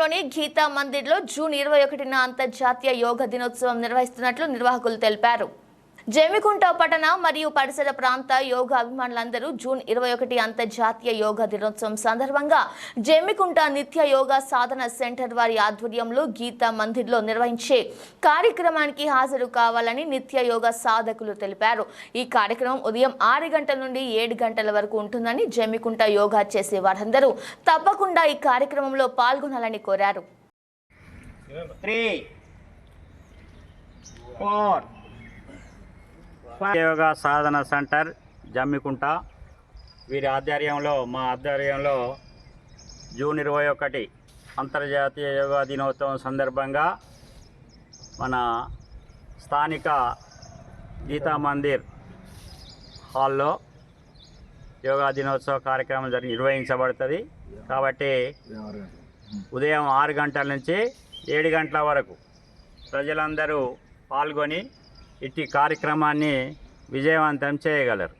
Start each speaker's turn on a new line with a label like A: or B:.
A: పట్టణంలోని గీతా మందిర్లో జూన్ 21న అంతర్జాతీయ యోగా దినోత్సవం నిర్వహిస్తున్నట్లు నిర్వాహకులు తెలిపారు. జమ్మికుంట పట్టణ మరియు పరిసర ప్రాంత యోగా అభిమానులందరూ జూన్ 21 అంతర్జాతీయ యోగా దినోత్సవం సందర్భంగా జమ్మికుంట నిత్య యోగా సాధన సెంటర్ వారి ఆధ్వర్యంలో గీతా మందిర్లో నిర్వహించే కార్యక్రమానికి హాజరు కావాలని నిత్య యోగా సాధకులు తెలిపారు. ఈ కార్యక్రమం ఉదయం 6 గంటల నుండి 7 గంటల వరకు ఉంటుందని జమ్మికుంట యోగా చేసే వారందరూ తప్పకుండా ఈ కార్యక్రమంలో పాల్గొనాలని కోరారు.
B: 3, 4 యోగా సాధన సెంటర్ జమ్మికుంట వీరి ఆధ్వర్యంలో మా ఆధ్వర్యంలో జూన్ 21 అంతర్జాతీయ యోగా దినోత్సవం సందర్భంగా మన స్థానిక గీతా మందిర్ హాల్లో యోగా దినోత్సవ కార్యక్రమం నిర్వహించబడుతుంది. కాబట్టి ఉదయం 6 గంటల నుంచి 7 గంటల వరకు ప్రజలందరూ పాల్గొని ఇట్టి కార్యక్రమాన్ని విజయవంతం చేయగలరు.